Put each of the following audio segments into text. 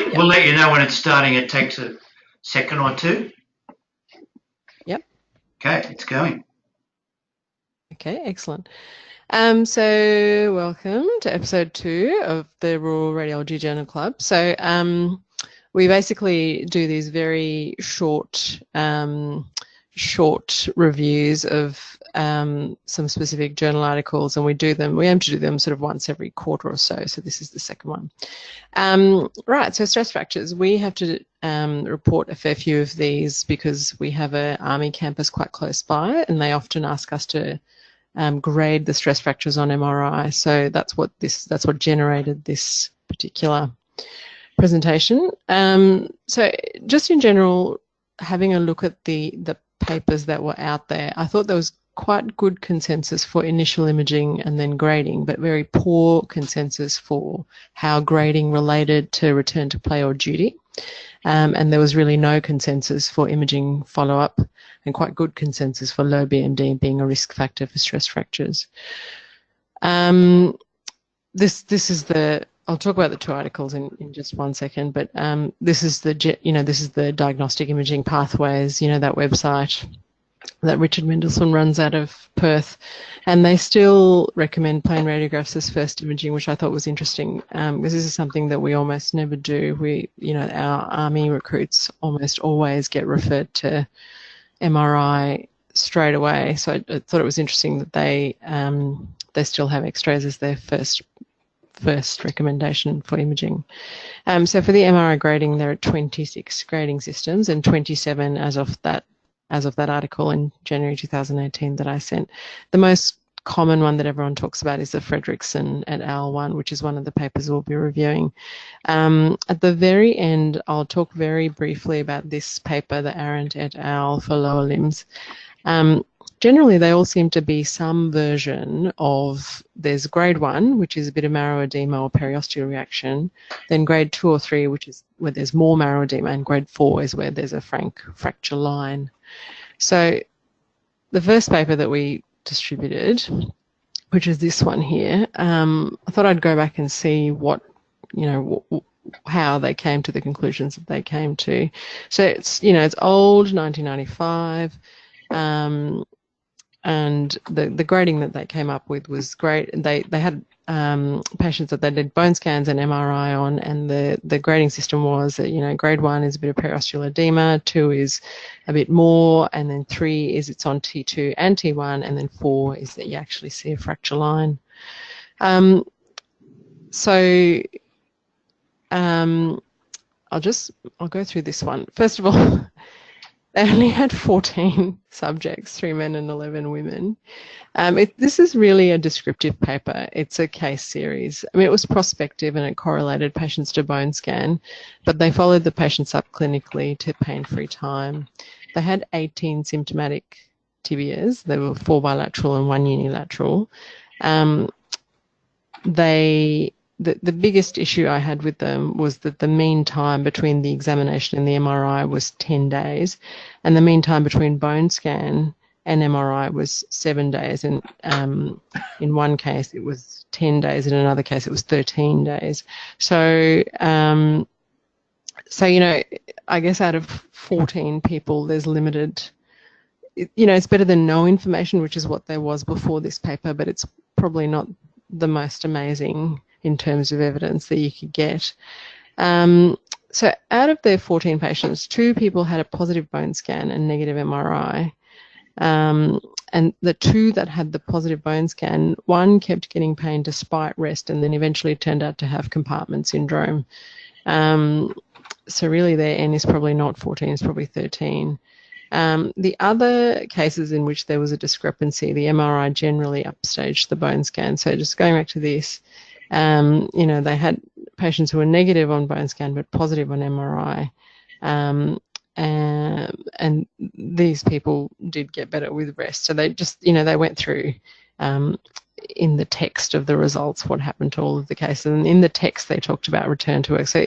We'll let you know when it's starting. It takes a second or two. Yep. Okay, it's going. Okay, excellent. So welcome to episode 2 of the Rural Radiology Journal Club. So we basically do these very short reviews of some specific journal articles, and we aim to do them sort of once every quarter or so. So this is the second one. Right, so stress fractures. We have to report a fair few of these because we have an army campus quite close by, and they often ask us to grade the stress fractures on MRI. So that's what generated this particular presentation. So just in general, having a look at the papers that were out there, I thought there was quite good consensus for initial imaging and then grading, but very poor consensus for how grading related to return to play or duty. And there was really no consensus for imaging follow-up, and quite good consensus for low BMD being a risk factor for stress fractures. This is the, I'll talk about the 2 articles in just one second, but this is the diagnostic imaging pathways, that website that Richard Mendelsohn runs out of Perth, and they still recommend plain radiographs as first imaging, which I thought was interesting, because this is something that we almost never do. Our army recruits almost always get referred to MRI straight away. So I thought it was interesting that they still have X-rays as their first recommendation for imaging. So for the MRI grading, there are 26 grading systems and 27 as of that article in January 2018 that I sent. The most common one that everyone talks about is the Fredrickson et al. One, which is one of the papers we'll be reviewing. At the very end, I'll talk very briefly about this paper, the Arendt et al. For lower limbs. Generally, they all seem to be some version of, there's grade 1, which is a bit of marrow edema or periosteal reaction, then grade 2 or 3, which is where there's more marrow edema, and grade 4 is where there's a frank fracture line. So the first paper that we distributed, which is this one here, I thought I'd go back and see how they came to the conclusions that they came to. So it's old, 1995. And the grading that they came up with was great. They had patients that they did bone scans and MRI on, and the grading system was that grade 1 is a bit of periosteal edema, 2 is a bit more, and then 3 is it's on T2 and T1, and then 4 is that you actually see a fracture line. I'll go through this one. First of all, they only had 14 subjects, 3 men and 11 women. This is really a descriptive paper. It's a case series. I mean, it was prospective and it correlated patients to bone scan, but they followed the patients up clinically to pain-free time. They had 18 symptomatic tibias. There were 4 bilateral and 1 unilateral. The biggest issue I had with them was that the mean time between the examination and the MRI was 10 days, and the mean time between bone scan and MRI was 7 days. And in one case it was 10 days, in another case it was 13 days. So, I guess out of 14 people, there's limited. It's better than no information, which is what there was before this paper, but it's probably not the most amazing in terms of evidence that you could get. So out of their 14 patients, 2 people had a positive bone scan and negative MRI. And the 2 that had the positive bone scan, 1 kept getting pain despite rest and then eventually turned out to have compartment syndrome. So really their N is probably not 14, it's probably 13. The other cases in which there was a discrepancy, the MRI generally upstaged the bone scan. So just going back to this, they had patients who were negative on bone scan but positive on MRI, and these people did get better with rest. So they just, they went through in the text of the results what happened to all of the cases, and in the text they talked about return to work. So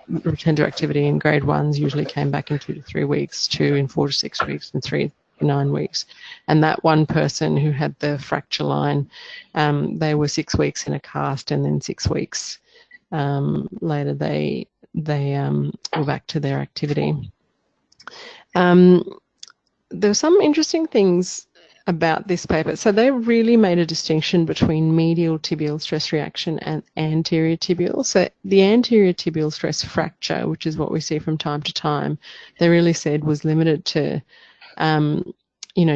return to activity in grade 1s usually came back in 2 to 3 weeks, 2 in 4 to 6 weeks, and 3 9 weeks. And that one person who had the fracture line, they were 6 weeks in a cast, and then 6 weeks later they they were back to their activity. There were some interesting things about this paper. So they really made a distinction between medial tibial stress reaction and anterior tibial. So the anterior tibial stress fracture, which is what we see from time to time, they really said was limited to,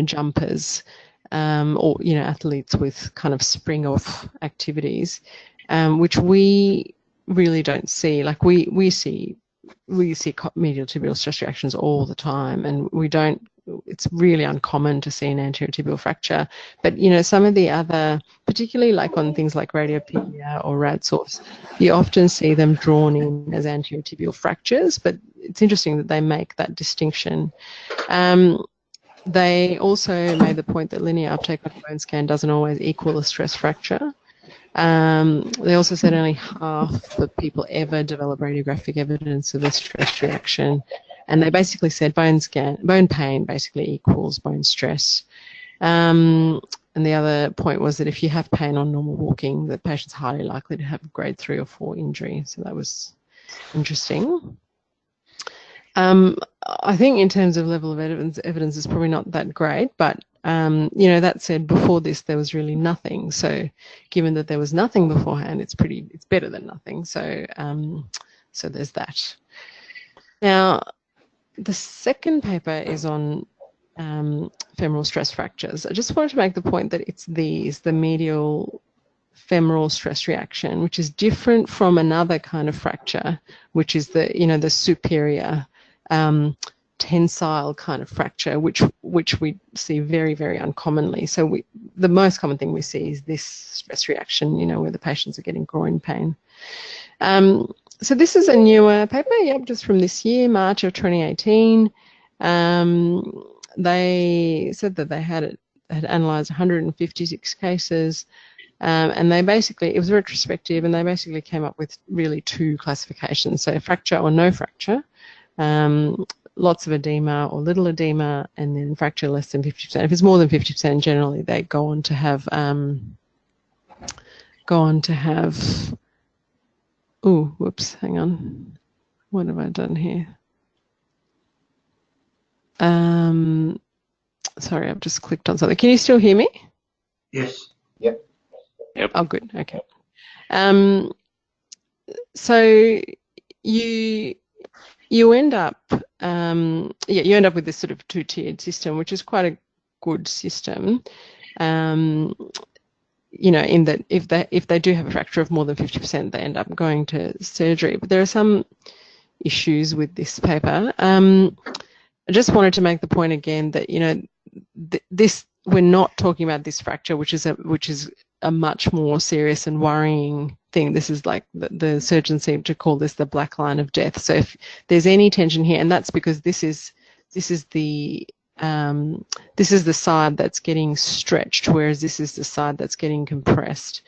jumpers or, athletes with kind of spring-off activities, which we really don't see. Like we see medial tibial stress reactions all the time, and it's really uncommon to see an anterior tibial fracture. But, some of the other, particularly like on things like radiopaedia or RadSource, you often see them drawn in as anterior tibial fractures, but it's interesting that they make that distinction. They also made the point that linear uptake on a bone scan doesn't always equal a stress fracture. They also said only half of people ever develop radiographic evidence of a stress reaction. And they basically said bone pain basically equals bone stress. And the other point was that if you have pain on normal walking, the patient's highly likely to have a grade 3 or 4 injury. So that was interesting. I think in terms of level of evidence is probably not that great, but that said, before this there was really nothing. So given that there was nothing beforehand, it's better than nothing. So so there's that. Now, the second paper is on femoral stress fractures. I just wanted to make the point that it's the medial femoral stress reaction, which is different from another kind of fracture, which is the superior tensile kind of fracture, which we see very, very uncommonly. So the most common thing we see is this stress reaction, where the patients are getting groin pain. So this is a newer paper, just from this year, March of 2018. They said that they had analysed 156 cases, and it was retrospective, and they basically came up with really 2 classifications, so fracture or no fracture, lots of edema or little edema, and then fracture less than 50%. If it's more than 50%, generally they go on to have oh, whoops, hang on. What have I done here? Sorry, I've just clicked on something. Can you still hear me? Yes. Yep. Oh, good. Okay. So you end up with this sort of 2-tiered system, which is quite a good system. In that if they do have a fracture of more than 50%, they end up going to surgery. But there are some issues with this paper. I just wanted to make the point again that we're not talking about this fracture, which is a much more serious and worrying thing. This is like the surgeons seem to call this the black line of death. So if there's any tension here, and that's because this is the side that's getting stretched, whereas this is the side that's getting compressed.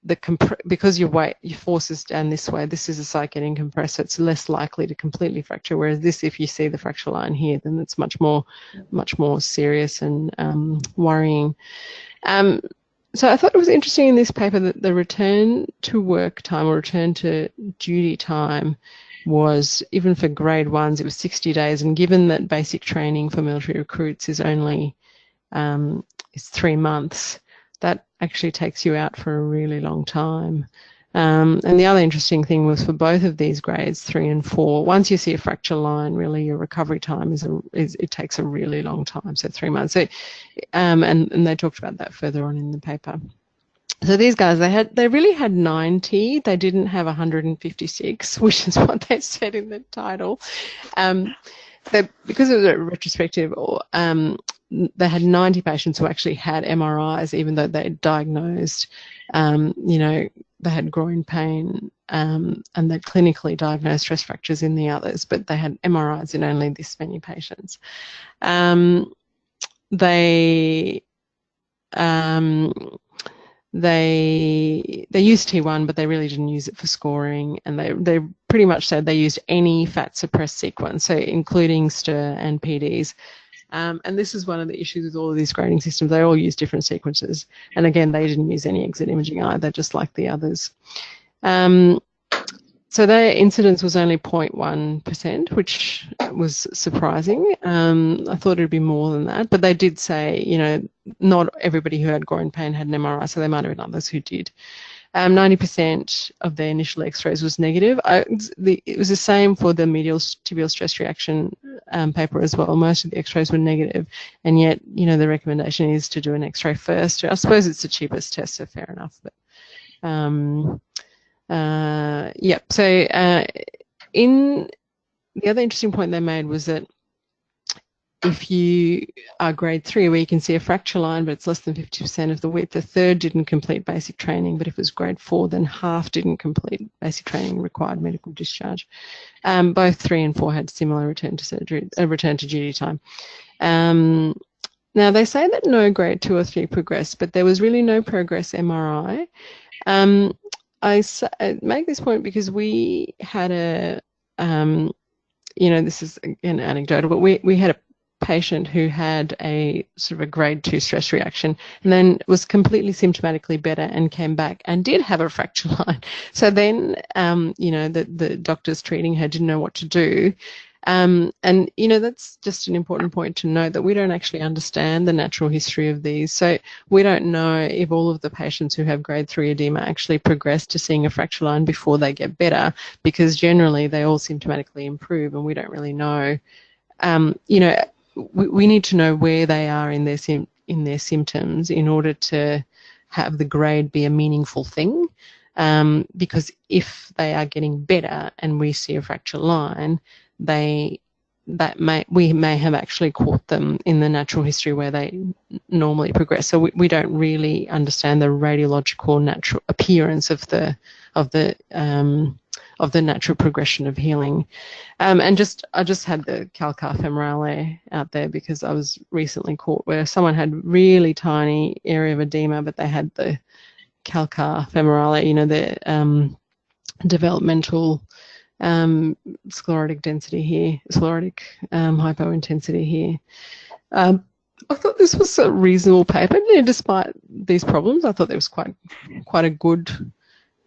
Because your force is down this way, this is the side getting compressed, so it's less likely to completely fracture. Whereas this, if you see the fracture line here, then it's much more serious and worrying. So I thought it was interesting in this paper that the return to work time or return to duty time was, even for grade 1s, it was 60 days. And given that basic training for military recruits is only 3 months, that actually takes you out for a really long time. And the other interesting thing was for both of these grades, 3 and 4, once you see a fracture line, really your recovery time it takes a really long time, so 3 months. So, and they talked about that further on in the paper. So these guys, they really had 90. They didn't have 156, which is what they said in the title. Because it was a retrospective, they had 90 patients who actually had MRIs, even though they diagnosed, they had groin pain, and they clinically diagnosed stress fractures in the others, but they had MRIs in only this many patients. They used T1, but they really didn't use it for scoring, and they pretty much said they used any fat suppressed sequence, so including STIR and PDs. And this is one of the issues with all of these grading systems. They all use different sequences, and again, they didn't use any exit imaging either, just like the others. So their incidence was only 0.1%, which was surprising. I thought it'd be more than that, but they did say, not everybody who had groin pain had an MRI, so there might have been others who did. 90% of their initial x-rays was negative. It was the same for the medial tibial stress reaction paper as well. Most of the x-rays were negative, and yet, the recommendation is to do an x-ray first. I suppose it's the cheapest test, so fair enough. But in the other interesting point they made was that if you are grade 3, where you can see a fracture line, but it's less than 50% of the width, a third didn't complete basic training, but if it was grade 4, then half didn't complete basic training, required medical discharge. Both 3 and 4 had similar return to duty time. Now, they say that no grade 2 or 3 progressed, but there was really no progress MRI. I make this point because we had this is again anecdotal, but we had a patient who had a sort of a grade 2 stress reaction and then was completely symptomatically better and came back and did have a fracture line. So then, the doctors treating her didn't know what to do. And, that's just an important point to note, that we don't actually understand the natural history of these. So we don't know if all of the patients who have grade 3 edema actually progress to seeing a fracture line before they get better, because generally they all symptomatically improve and we don't really know. We need to know where they are in their symptoms in order to have the grade be a meaningful thing. Because if they are getting better and we see a fracture line, we may have actually caught them in the natural history where they normally progress. So we don't really understand the radiological natural appearance of the natural progression of healing. And I just had the calcar femorale out there because I was recently caught where someone had really tiny area of edema, but they had the calcar femorale, the developmental sclerotic density here, sclerotic hypointensity here. I thought this was a reasonable paper. Despite these problems, I thought there was quite a good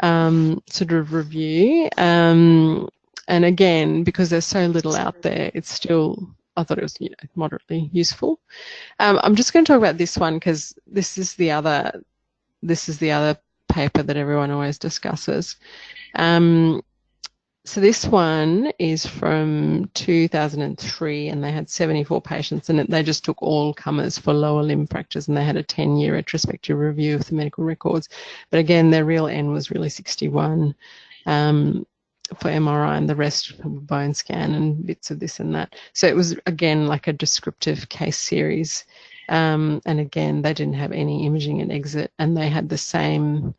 sort of review. And again, because there's so little out there, it's still, I thought it was moderately useful. I'm just going to talk about this one because this is the other paper that everyone always discusses. So this one is from 2003 and they had 74 patients and they just took all comers for lower limb fractures and they had a 10-year retrospective review of the medical records. But again, their real N was really 61 for MRI and the rest for bone scan and bits of this and that. So it was, again, like a descriptive case series. And again, they didn't have any imaging at exit and they had the same.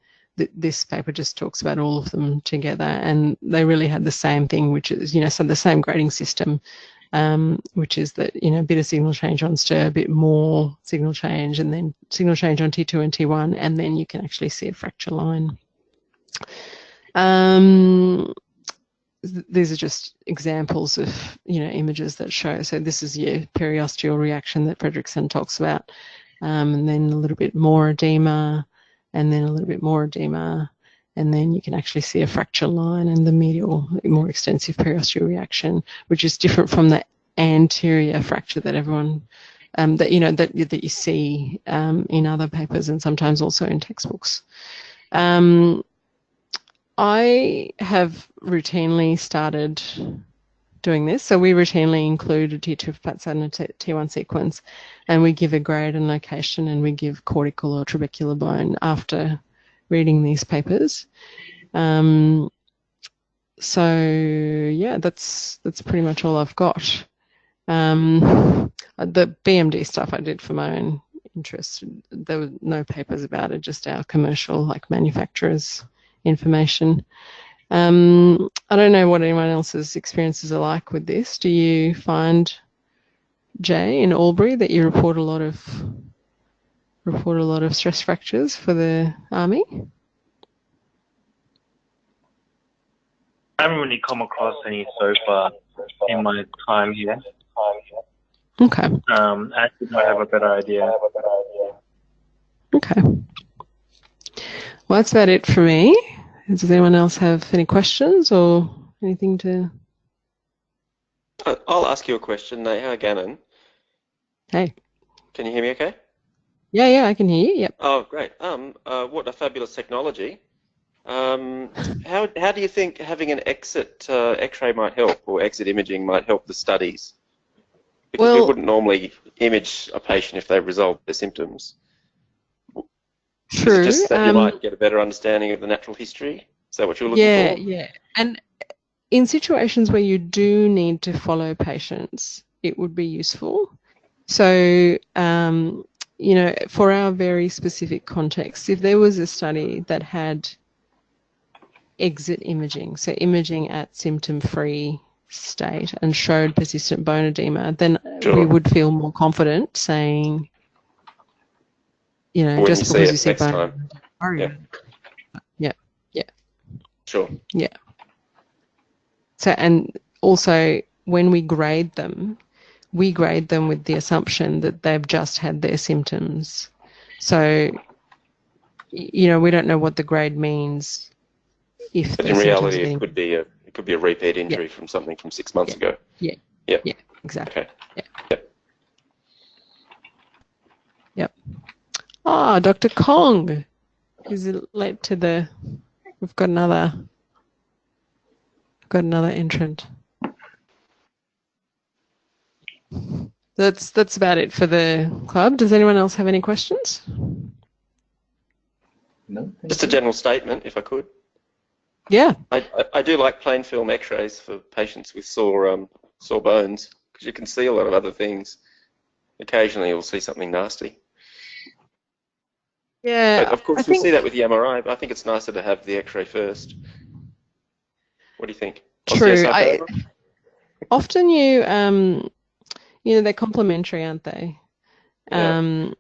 This paper just talks about all of them together and they really had the same thing, which is, so the same grading system, which is that, a bit of signal change on STIR, a bit more signal change and then signal change on T2 and T1, and then you can actually see a fracture line. These are just examples of, images that show. So this is your periosteal reaction that Fredrickson talks about, and then a little bit more edema, and then a little bit more edema, and then you can actually see a fracture line and the medial, more extensive periosteal reaction, which is different from the anterior fracture that everyone, that you see in other papers and sometimes also in textbooks. I have routinely started doing this. So we routinely include a T2 flat side and a T1 sequence, and we give a grade and location, and we give cortical or trabecular bone after reading these papers. So yeah, that's pretty much all I've got. The BMD stuff I did for my own interest. There were no papers about it, just our commercial, like manufacturers' information. I don't know what anyone else's experiences are like with this. Do you find, Jay, in Albury, that you report a lot of stress fractures for the Army? I haven't really come across any so far in my time here. Okay. Actually, I have a better idea. Okay. Well, that's about it for me. Does anyone else have any questions or anything to? I'll ask you a question, Neha Gannon. Hey. Can you hear me okay? Yeah, I can hear you. Yep. Oh, great. What a fabulous technology. How do you think having an exit X-ray might help, or exit imaging might help the studies? Because we wouldn't normally image a patient if they resolved their symptoms. True. Is it just that you might get a better understanding of the natural history? Is that what you're looking for? Yeah. And in situations where you do need to follow patients, it would be useful. So, you know, for our very specific context, if there was a study that had exit imaging, so imaging at symptom-free state and showed persistent bone edema, then we would feel more confident saying, you know, when just you because see you see next bone time. Yeah. Sure. Yeah. So, and also when we grade them with the assumption that they've just had their symptoms. So, you know, we don't know what the grade means if But in reality, it could be a repeat injury from something from 6 months ago. Yeah, exactly. Okay. Yep. Oh, Dr. Kong is late to the. We've got another entrant. That's about it for the club. Does anyone else have any questions? No. Just a general statement, if I could. Yeah. I do like plain film X-rays for patients with sore bones, because you can see a lot of other things. Occasionally, you'll see something nasty. Yeah. But of course, you'll see that with the MRI, but I think it's nicer to have the X-ray first. What do you think? True. Often you know, they're complementary, aren't they? Yeah.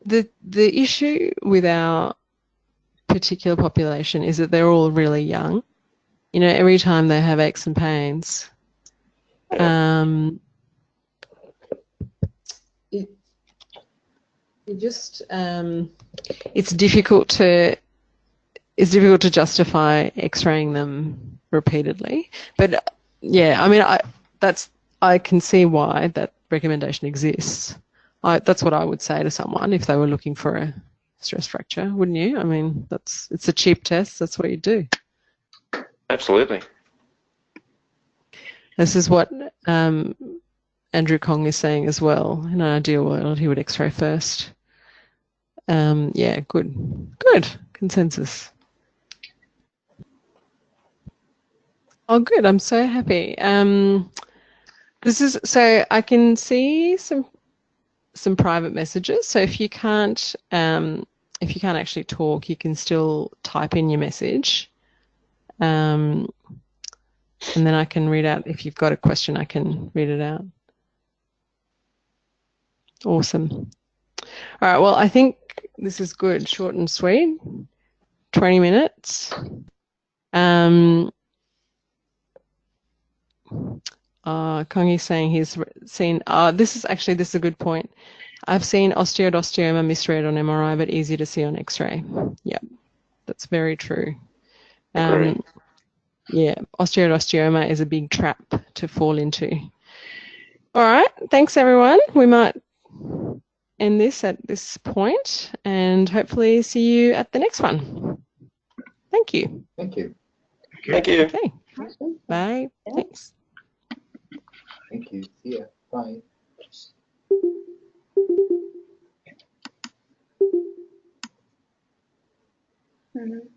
The issue with our particular population is that they're all really young. You know, every time they have aches and pains, it's difficult to justify X-raying them repeatedly. But yeah, I mean, I can see why that recommendation exists. That's what I would say to someone if they were looking for a stress fracture, wouldn't you? I mean, it's a cheap test. That's what you do. Absolutely. This is what Andrew Kong is saying as well. In an ideal world, he would X-ray first. Yeah, good consensus. Oh, good. I'm so happy. This is so I can see some private messages. So if you can't actually talk, you can still type in your message, and then I can read out. If you've got a question, I can read it out. Awesome. All right. Well, I think this is good. Short and sweet. 20 minutes. Kongi's saying he's seen. This is a good point. I've seen osteoid misread on MRI, but easy to see on X-ray. Yep, that's very true. Yeah, osteoma is a big trap to fall into. All right, thanks everyone. We might end this at this point, and hopefully see you at the next one. Thank you. Thank you. Thank you. Okay. Bye. Thanks. Thank you. See ya. Bye. Mm-hmm.